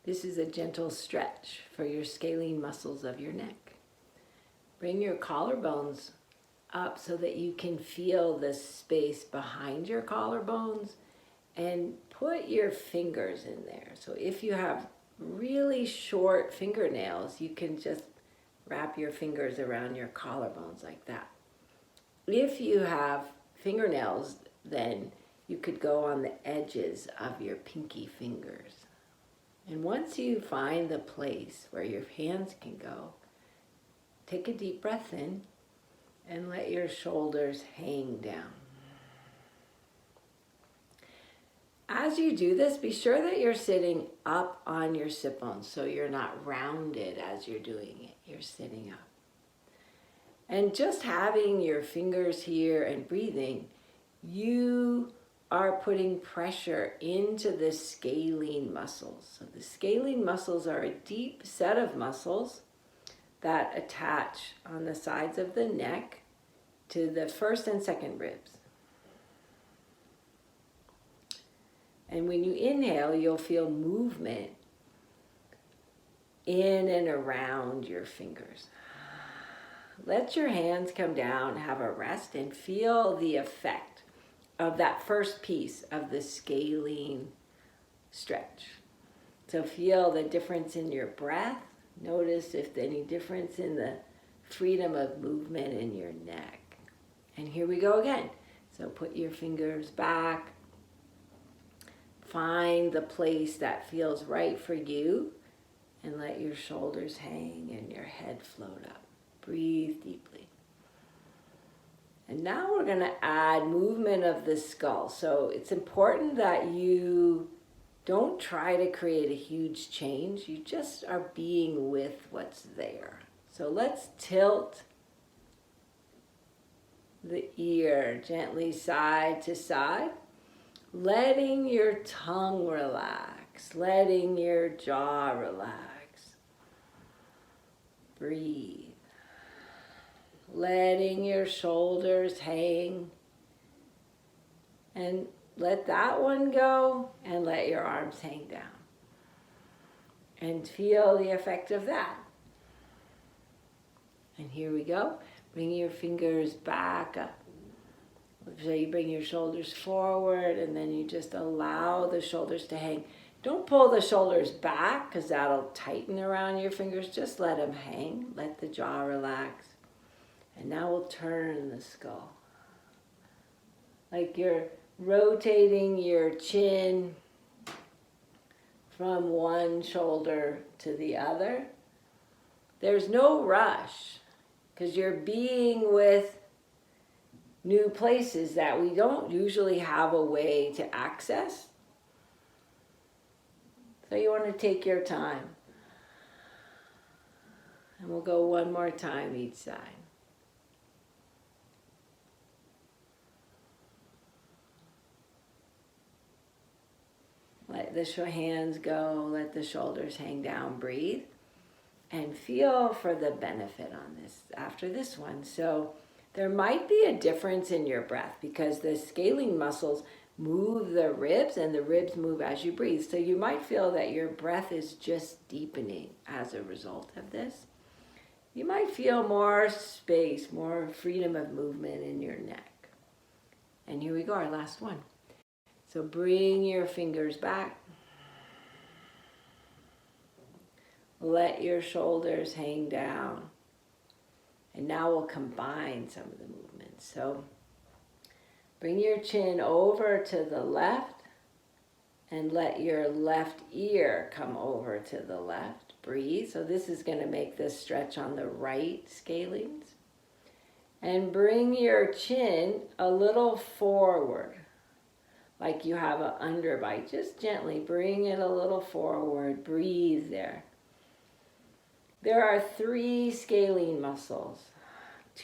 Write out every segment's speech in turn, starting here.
This is a gentle stretch for your scalene muscles of your neck. Bring your collarbones up so that you can feel the space behind your collarbones, and put your fingers in there. So if you have really short fingernails, you can just wrap your fingers around your collarbones like that. If you have fingernails, then you could go on the edges of your pinky fingers. And once you find the place where your hands can go, take a deep breath in and let your shoulders hang down. As you do this, be sure that you're sitting up on your sit bones so you're not rounded as you're doing it. You're sitting up. And just having your fingers here and breathing, you are putting pressure into the scalene muscles. So the scalene muscles are a deep set of muscles that attach on the sides of the neck to the first and second ribs. And when you inhale, you'll feel movement in and around your fingers. Let your hands come down, have a rest, and feel the effect of that first piece of the scalene stretch. So feel the difference in your breath. Notice if there's any difference in the freedom of movement in your neck. And here we go again. So put your fingers back. Find the place that feels right for you, and let your shoulders hang and your head float up. Breathe deeply. And now we're going to add movement of the skull. So it's important that you don't try to create a huge change. You just are being with what's there. So let's tilt the ear gently side to side. Letting your tongue relax, letting your jaw relax. Breathe. Letting your shoulders hang. And let that one go, and let your arms hang down. And feel the effect of that. And here we go. Bring your fingers back up. So you bring your shoulders forward, and then you just allow the shoulders to hang. Don't pull the shoulders back, because that'll tighten around your fingers. Just let them hang. Let the jaw relax. And now we'll turn the skull. Like you're rotating your chin from one shoulder to the other. There's no rush, because you're being with new places that we don't usually have a way to access. So you want to take your time. And we'll go one more time each side. Let the hands go, let the shoulders hang down, breathe. And feel for the benefit on this after this one. So there might be a difference in your breath because the scalene muscles move the ribs and the ribs move as you breathe. So you might feel that your breath is just deepening as a result of this. You might feel more space, more freedom of movement in your neck. And here we go, our last one. So bring your fingers back. Let your shoulders hang down. And now we'll combine some of the movements. So bring your chin over to the left and let your left ear come over to the left. Breathe. So this is going to make this stretch on the right scalenes. And bring your chin a little forward, like you have an underbite. Just gently bring it a little forward. Breathe there. There are 3 scalene muscles.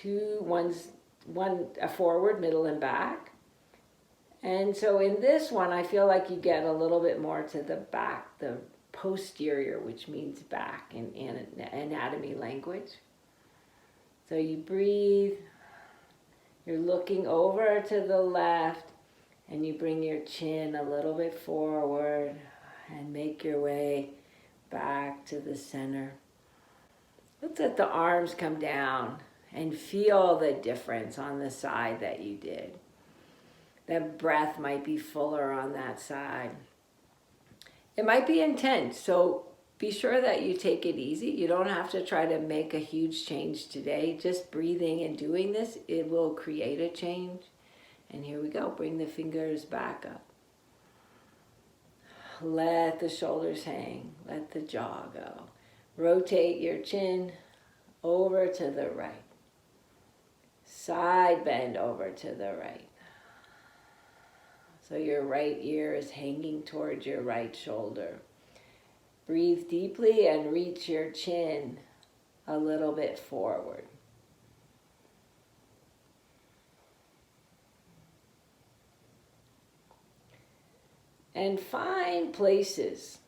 One forward, middle, and back. And so in this one, I feel like you get a little bit more to the back, the posterior, which means back in anatomy language. So you breathe. You're looking over to the left, and you bring your chin a little bit forward and make your way back to the center. Let's let the arms come down and feel the difference on the side that you did. That breath might be fuller on that side. It might be intense, so be sure that you take it easy. You don't have to try to make a huge change today. Just breathing and doing this, it will create a change. And here we go. Bring the fingers back up. Let the shoulders hang. Let the jaw go. Rotate your chin over to the right. Side bend over to the right. So your right ear is hanging towards your right shoulder. Breathe deeply and reach your chin a little bit forward. And find places.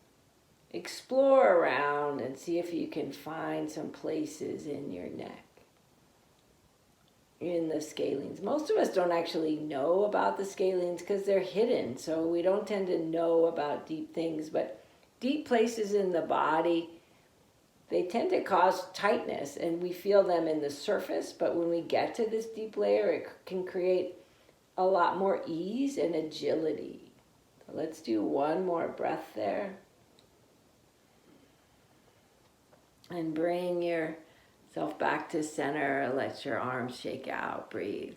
Explore around and see if you can find some places in your neck, in the scalenes. Most of us don't actually know about the scalenes because they're hidden, so we don't tend to know about deep things, but deep places in the body, they tend to cause tightness, and we feel them in the surface, but when we get to this deep layer, it can create a lot more ease and agility. So let's do one more breath there. And bring yourself back to center. Let your arms shake out. Breathe.